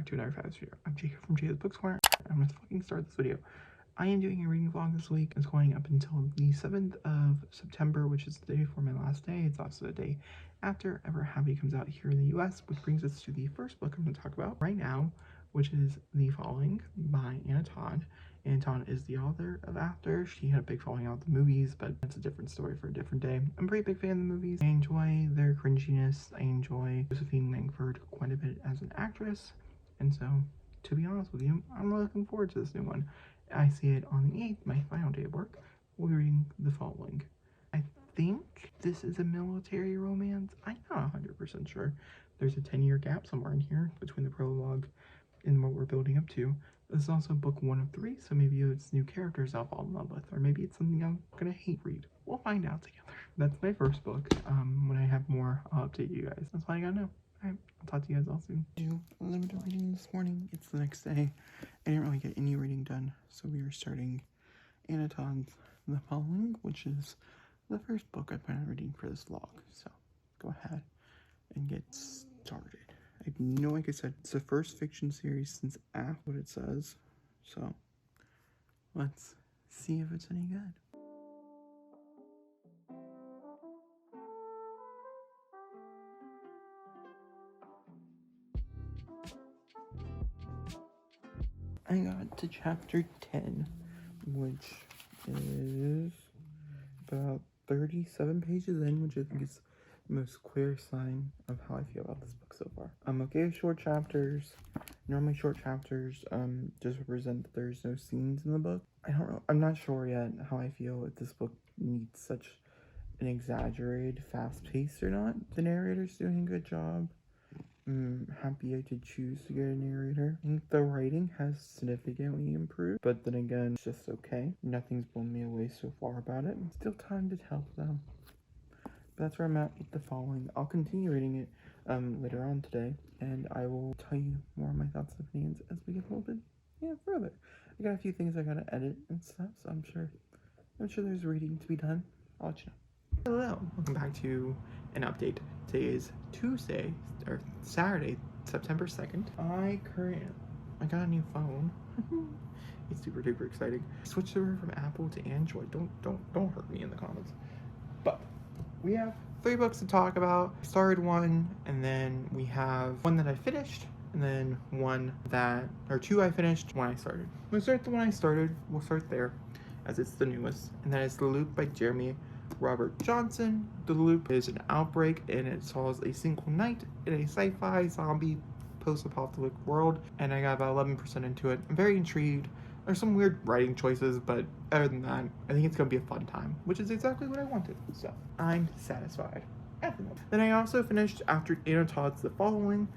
to another fast video. I'm Jacob from Jacob's Books Corner. I'm gonna fucking start this video. I am doing a reading vlog this week. It's going up until the 7th of September, which is the day before my last day. It's also the day after Ever Happy comes out here in the US, which brings us to the first book I'm going to talk about right now, which is The Falling by Anna Todd. Anna Todd is the author of After. She had a big falling out with the movies, but that's a different story for a different day. I'm a pretty big fan of the movies. I enjoy their cringiness. I enjoy Josephine Langford quite a bit as an actress. And so, to be honest with you, I'm really looking forward to this new one. I see it on the 8th, my final day of work. We'll be reading The Falling. I think this is a military romance. I'm not 100% sure. There's a 10-year gap somewhere in here between the prologue and what we're building up to. This is also book 1 of 3, so maybe it's new characters I'll fall in love with, or maybe it's something I'm gonna hate read. We'll find out together. That's my first book. When I have more, I'll update you guys. That's all I gotta know. Alright, I'll talk to you guys all soon. Do a little bit of reading this morning. It's the next day. I didn't really get any reading done, so we are starting Anna Todd's The Falling, which is the first book I plan on reading for this vlog. So go ahead and get started. I know, like I said, it's the first fiction series since After, what it says. So let's see if it's any good. I got to chapter 10, which is about 37 pages in, which I think is the most clear sign of how I feel about this book so far. I'm okay with short chapters. Normally short chapters just represent that there's no scenes in the book. I don't know. I'm not sure yet how I feel if this book needs such an exaggerated fast pace or not. The narrator's doing a good job. I'm happy I did choose to get a narrator. I think the writing has significantly improved, but then again, it's just okay. Nothing's blown me away so far about it. Still time to tell though. But that's where I'm at with The Falling. I'll continue reading it later on today, and I will tell you more of my thoughts and opinions as we get a little bit further. I got a few things I gotta edit and stuff, so I'm sure there's reading to be done. I'll let you know. Hello, welcome back to an update. Today is Tuesday, or Saturday, September 2nd. I got a new phone. It's super duper exciting. Switched over from Apple to Android. Don't hurt me in the comments. But we have 3 books to talk about. I started one, and then we have one that I finished, and then two I finished, one I started. We'll start the one I started. We'll start there, as it's the newest, and that is The Loop by Jeremy Robert Johnson. The Loop is an outbreak, and it follows a single night in a sci-fi zombie post-apocalyptic world, and I got about 11% into it. I'm very intrigued. There's some weird writing choices, but other than that, I think it's gonna be a fun time, which is exactly what I wanted, so I'm satisfied at the moment. Then I also finished after Anna Todd's The Falling,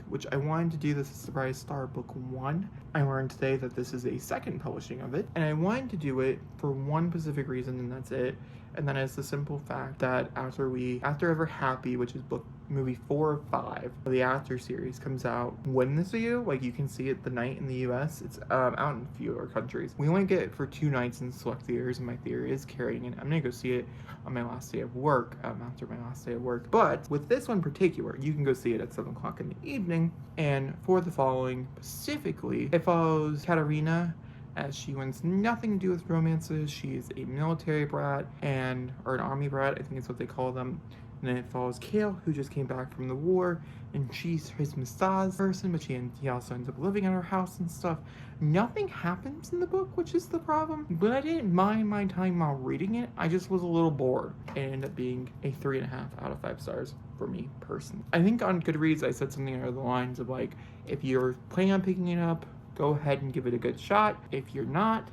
which I wanted to do this as Surprise Star Book 1. I learned today that this is a second publishing of it, and I wanted to do it for one specific reason, and that's it. And that is the simple fact that after Ever Happy, which is movie 4 of 5 of the After series, comes out when this video, like you can see it the night in the US. It's out in a few other countries. We only get it for 2 nights in select theaters, and my theater is carrying it. I'm gonna go see it on my last day of work, after my last day of work. But with this one in particular, you can go see it at 7 o'clock in the evening. And for The Falling specifically, it follows Katerina, as she wants nothing to do with romances. She is a military brat, or an army brat, I think it's what they call them. And then it follows Kale, who just came back from the war, and she's his massage person, but he also ends up living at her house and stuff. Nothing happens in the book, which is the problem, but I didn't mind my time while reading it. I just was a little bored, and it ended up being a 3.5 out of 5 stars for me personally. I think on Goodreads I said something along the lines of like, if you're planning on picking it up, go ahead and give it a good shot. If you're not,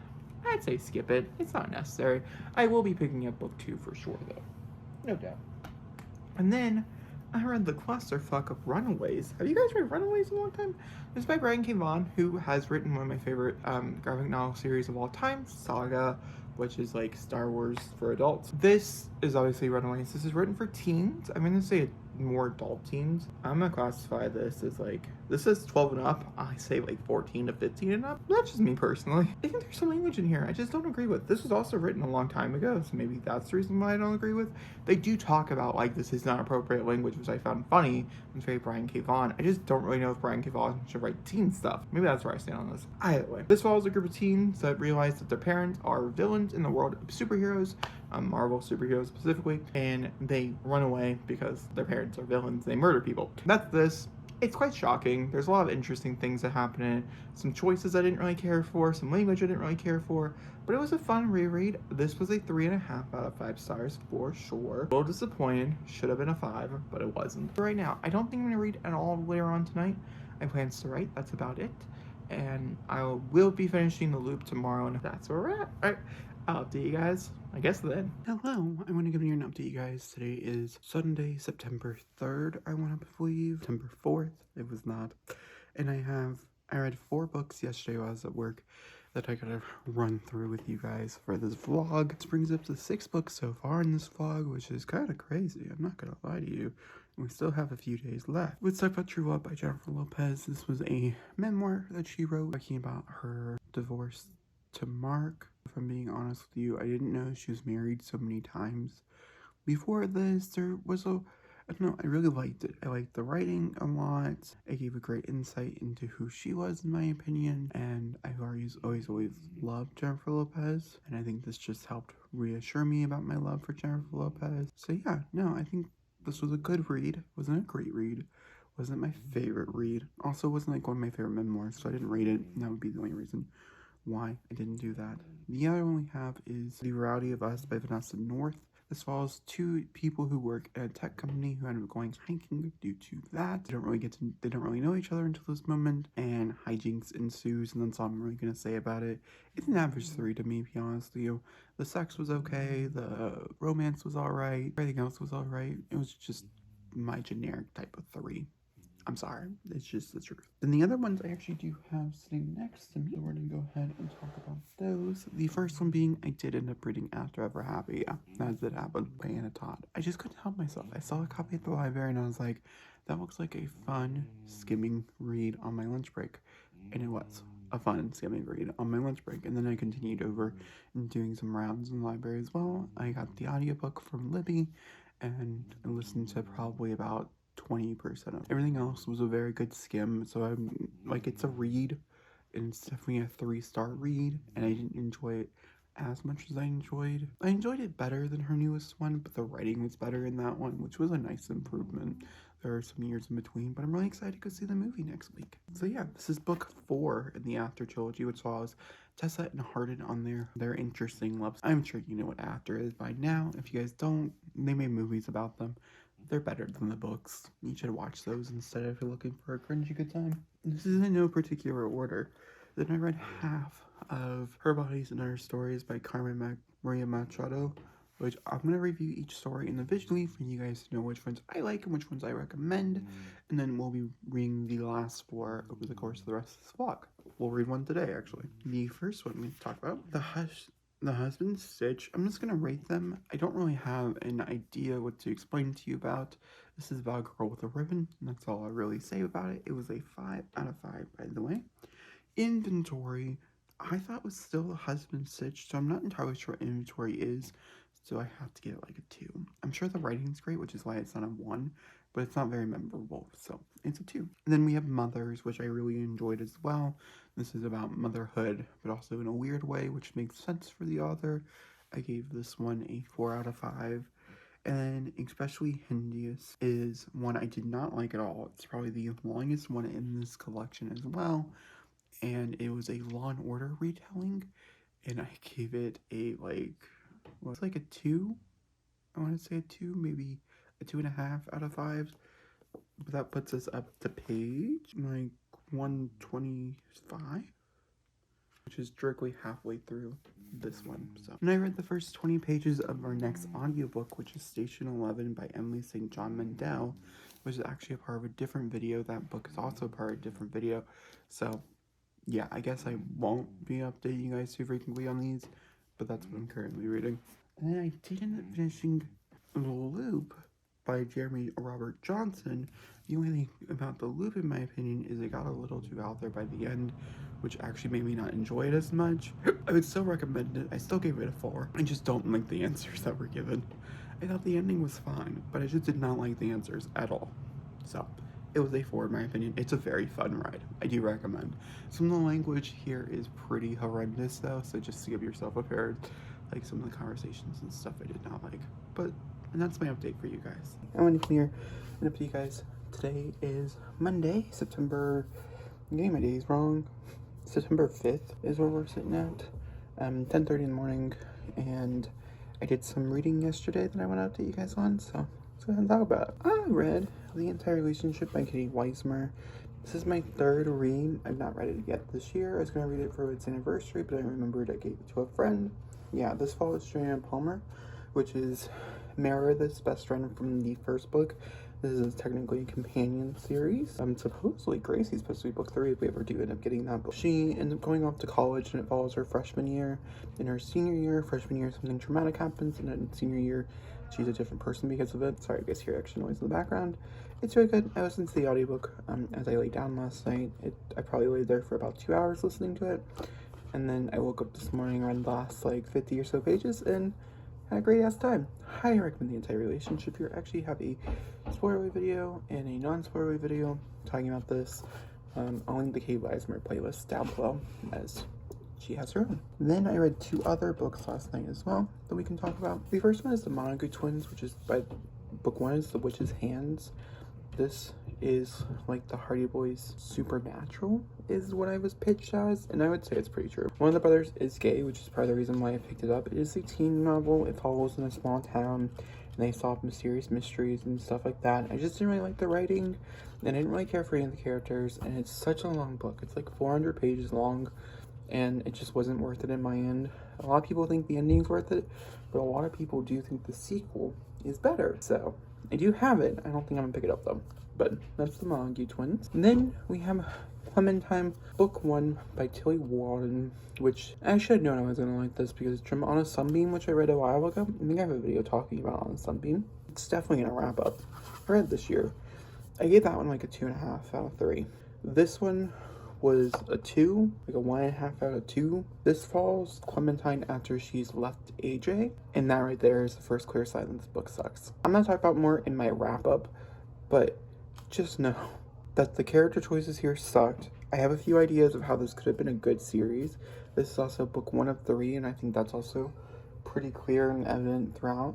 I'd say skip it. It's not necessary. I will be picking up book 2 for sure though, no doubt. And then I read the clusterfuck of Runaways. Have you guys read Runaways in a long time? This is by Brian K. Vaughan, who has written one of my favorite graphic novel series of all time, Saga, which is like Star Wars for adults. This is obviously Runaways. This is written for teens. I'm gonna say more adult teens. I'm gonna classify this as like, this is 12 and up. I say like 14 to 15 and up. That's just me personally. I think there's some language in here I just don't agree with. This was also written a long time ago, so maybe that's the reason why I don't agree with. They do talk about like this is not appropriate language, which I found funny. It's very Brian K. Vaughan. I just don't really know if Brian K. Vaughan should write teen stuff. Maybe that's where I stand on this. Either way, this follows a group of teens that realize that their parents are villains in the world of superheroes, Marvel superheroes specifically, and they run away because their parents are villains. They murder people. That's this. It's quite shocking. There's a lot of interesting things that happen in it. Some choices I didn't really care for, some language I didn't really care for, but it was a fun reread. This was a 3.5 out of 5 stars for sure. A little disappointed. Should have been a 5, but it wasn't. For right now, I don't think I'm gonna read at all later on tonight. I plan to write. That's about it. And I will be finishing the loop tomorrow, and that's where we're at. All right, I'll update you guys, I guess, then. Hello, I want to give you an update, you guys. Today is Sunday, September 3rd, I want to believe. September 4th, it was not. And I read 4 books yesterday while I was at work that I gotta run through with you guys for this vlog. This brings up to 6 books so far in this vlog, which is kind of crazy. I'm not gonna lie to you. We still have a few days left. Let's talk about True Love by Jennifer Lopez. This was a memoir that she wrote talking about her divorce to Mark. If I'm being honest with you, I didn't know she was married so many times. Before this, there was I don't know, I really liked it. I liked the writing a lot. It gave a great insight into who she was, in my opinion. And I've always loved Jennifer Lopez. And I think this just helped reassure me about my love for Jennifer Lopez. So yeah, no, I think this was a good read. Wasn't a great read. Wasn't my favorite read. Also wasn't like one of my favorite memoirs, so I didn't read it. And that would be the only reason why I didn't do that. The other one we have is The Rowdy of Us by Vanessa North. This follows 2 people who work at a tech company who end up going hiking due to that. They don't really know each other until this moment, and hijinks ensues, and that's all I'm really gonna say about it. It's an average 3 to me, to be honest with you. The sex was okay, the romance was alright, everything else was alright. It was just my generic type of 3. I'm sorry, it's just the truth. Then the other ones I actually do have sitting next to me. So we're gonna go ahead and talk about those. The first one being, I did end up reading After Ever Happy. Yeah, that did happen, by Anna Todd. I just couldn't help myself. I saw a copy at the library and I was like, that looks like a fun skimming read on my lunch break. And it was a fun skimming read on my lunch break. And then I continued over and doing some rounds in the library as well. I got the audiobook from Libby and I listened to probably about 20% of it. Everything else was a very good skim, so I'm like, it's a read, and it's definitely a 3-star read, and I didn't enjoy it as much as I enjoyed it better than her newest one, but the writing was better in that one, which was a nice improvement. There are some years in between, but I'm really excited to go see the movie next week. So yeah, this is book 4 in the After trilogy, which follows Tessa and Hardin on their interesting loves. I'm sure you know what After is by now. If you guys don't, they made movies about them. They're better than the books. You should watch those instead if you're looking for a cringy good time. This is in no particular order. Then I read half of Her Bodies and Other Stories by Carmen Maria Machado, which I'm going to review each story individually for you guys to know which ones I like and which ones I recommend, and then we'll be reading the last 4 over the course of the rest of this vlog. We'll read one today, actually. The first one we talk about, The Husband's Stitch. I'm just gonna rate them. I don't really have an idea what to explain to you about. This is about a girl with a ribbon, and that's all I really say about it. It was a 5 out of 5, by the way. Inventory, I thought was still The Husband's Stitch, so I'm not entirely sure what inventory is, so I have to give it like a 2. I'm sure the writing's great, which is why it's not a 1, but it's not very memorable, so it's a 2. And then we have Mothers, which I really enjoyed as well. This is about motherhood, but also in a weird way, which makes sense for the author. I gave this one a 4 out of 5. And especially Hindius is one I did not like at all. It's probably the longest one in this collection as well. And it was a Law and Order retelling. And I gave it a, it's like a 2? I want to say a 2, maybe a 2.5 out of 5. But that puts us up to page, 125, which is directly halfway through this one. So, and I read the first 20 pages of our next audiobook, which is Station 11 by Emily St. John Mandel, which is actually a part of a different video. That book is also a part of a different video. So, yeah, I guess I won't be updating you guys too frequently on these, but that's what I'm currently reading. And then I did end up finishing The Loop by Jeremy Robert Johnson. The only thing about the loop, in my opinion, is it got a little too out there by the end, which actually made me not enjoy it as much. I would still recommend it. I still gave it a 4. I just don't like the answers that were given. I thought the ending was fine, but I just did not like the answers at all. So, it was a 4 in my opinion. It's a very fun ride. I do recommend. Some of the language here is pretty horrendous though, so just to give yourself prepared, like some of the conversations and stuff I did not like. But, and that's my update for you guys. I want to come here and update you guys. Today is Monday, September, I'm getting my days wrong. September 5th is where we're sitting at. 10:30 in the morning, and I did some reading yesterday that I want to update you guys on, so let's go ahead and talk about it. I read The Entire Relationship by Katie Weismer. This is my 3rd read. I've not read it yet this year. I was going to read it for its anniversary, but I remembered I gave it to a friend. Yeah, this follows Joanna Palmer, which is Meredith's best friend from the first book. This is technically a companion series. Supposedly Gracie's supposed to be book 3 if we ever do end up getting that book. She ends up going off to college, and it follows her freshman year. In her senior year, freshman year, something traumatic happens, and then senior year, she's a different person because of it. Sorry, I guess you hear extra noise in the background. It's really good. I listened to the audiobook as I laid down last night. I probably laid there for about 2 hours listening to it. And then I woke up this morning, read the last like 50 or so pages, and had a great ass time. Highly recommend The Entire Relationship. You actually have a spoiler video and a non-spoiler video talking about this. I'll link the Katie Weismer playlist down below as she has her own. Then I read 2 other books last night as well that we can talk about. The first one is the Montague Twins, which is by book 1 is The Witch's Hands. This is like the Hardy Boys Supernatural is what I was pitched as, and I would say it's pretty true. One of the brothers is gay, which is part of the reason why I picked it up. It is a teen novel. It follows in a small town, and they solve mysterious mysteries and stuff like that. I just didn't really like the writing, and I didn't really care for any of the characters, and it's such a long book. It's like 400 pages long, and it just wasn't worth it in my end. A lot of people think the ending's worth it, but a lot of people do think the sequel is better. So I do have it. I don't think I'm gonna pick it up though. But that's the Montague Twins. And then we have Clementine, book 1 by Tilly Walden, which I should have known I was gonna like this because it's from On a Sunbeam, which I read a while ago. I think I have a video talking about On a Sunbeam. It's definitely gonna wrap up. I read this year. I gave that one like a 2.5 out of 3. This one was a 2, like a 1.5 out of 2. This follows Clementine after she's left AJ, and that right there is the first clear sign that this book sucks. I'm gonna talk about more in my wrap up, but just know that the character choices here sucked. I have a few ideas of how this could have been a good series. This is also book 1 of 3, and I think that's also pretty clear and evident throughout.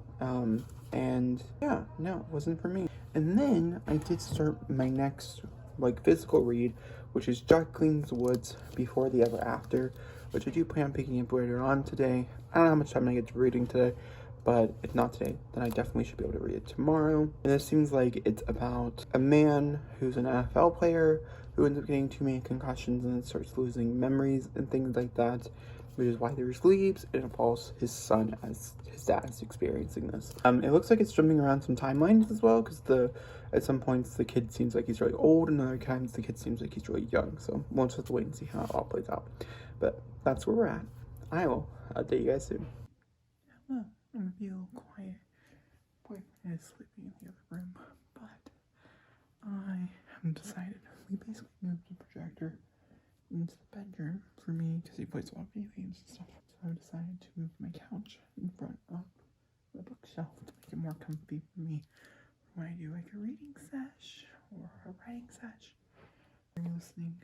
And yeah, no, it wasn't for me. And then I did start my next like physical read, which is Jacqueline's Woods Before the Ever After, which I do plan on picking up later on today. I don't know how much time I get to reading today, but if not today, then I definitely should be able to read it tomorrow. And this seems like it's about a man who's an NFL player who ends up getting too many concussions and then starts losing memories and things like that, which is why there's leaves, and it follows his son as his dad is experiencing this. It looks like it's jumping around some timelines as well, because at some points the kid seems like he's really old, and other times the kid seems like he's really young. So we'll just have to wait and see how it all plays out. But that's where we're at. I will update you guys soon. Hello, I'm gonna be a little quiet. Boyfriend is sleeping in the other room, but I haven't decided. We basically moved the projector into the bedroom for me because he plays a lot of video games and stuff. So I decided to move my couch in front of the bookshelf to make it more comfy for me when I do like a reading sesh or a writing sesh. Are you listening?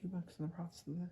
2 books in the process of this.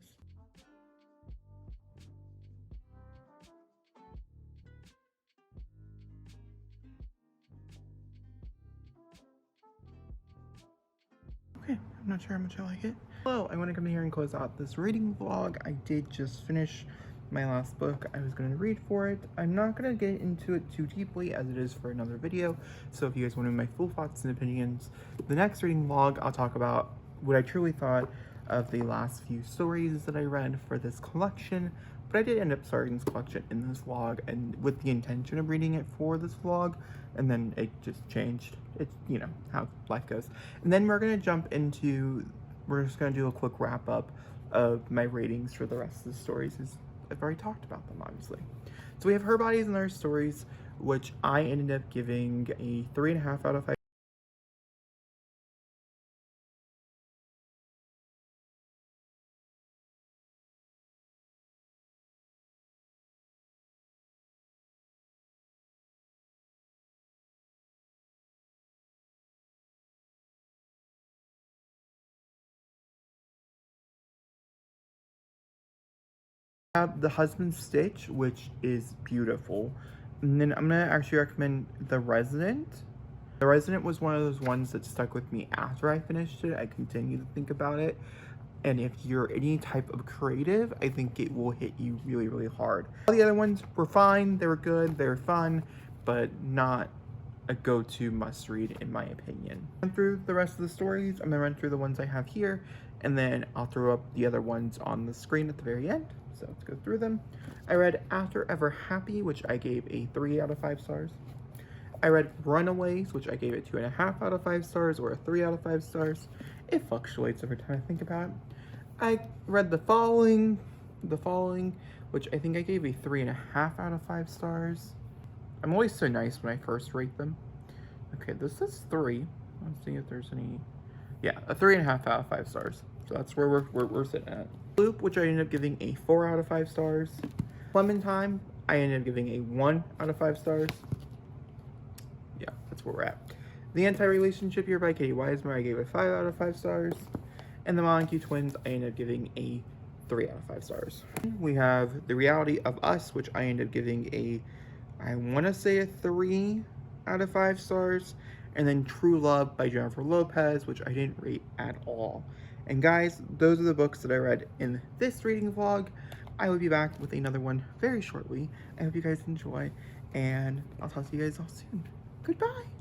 Okay, I'm not sure how much I like it. Hello, I want to come here and close out this reading vlog. I did just finish my last book I was going to read for it. I'm not going to get into it too deeply as it is for another video. So if you guys want to know my full thoughts and opinions, the next reading vlog I'll talk about what I truly thought of the last few stories that I read for this collection. But I did end up starting this collection in this vlog and with the intention of reading it for this vlog, and then it just changed. It's, you know, how life goes. And then we're going to jump into, we're just going to do a quick wrap up of my ratings for the rest of the stories, as I've already talked about them, obviously. So we have Her Bodies and Our Stories, which I ended up giving a 3.5 out of 5. Have The Husband's Stitch, which is beautiful. And then I'm gonna actually recommend The Resident. The Resident was one of those ones that stuck with me after I finished it. I continued to think about it. And if you're any type of creative, I think it will hit you really, really hard. All the other ones were fine, they were good, they were fun, but not a go-to must-read in my opinion. Run through the rest of the stories. I'm gonna run through the ones I have here, and then I'll throw up the other ones on the screen at the very end. So let's go through them. I read After Ever Happy, which I gave a 3 out of 5 stars. I read Runaways, which I gave it 2.5 out of 5 stars, or a 3 out of 5 stars. It fluctuates every time I think about it. I read The Following, which I think I gave a 3.5 out of 5 stars. I'm always so nice when I first rate them. Okay, this is 3. Let's see if there's any. Yeah, a 3.5 out of 5 stars. So that's where we're sitting at. Loop, which I ended up giving a 4 out of 5 stars. Clementine, I ended up giving a 1 out of 5 stars. Yeah, that's where we're at. The Anti-Relationship Year by Katie Weismer, I gave a 5 out of 5 stars. And the Montague Twins, I ended up giving a 3 out of 5 stars. We have The Reality of Us, which I ended up giving a, I want to say a 3 out of 5 stars. And then True Love by Jennifer Lopez, which I didn't rate at all. And guys, those are the books that I read in this reading vlog. I will be back with another one very shortly. I hope you guys enjoy, and I'll talk to you guys all soon. Goodbye!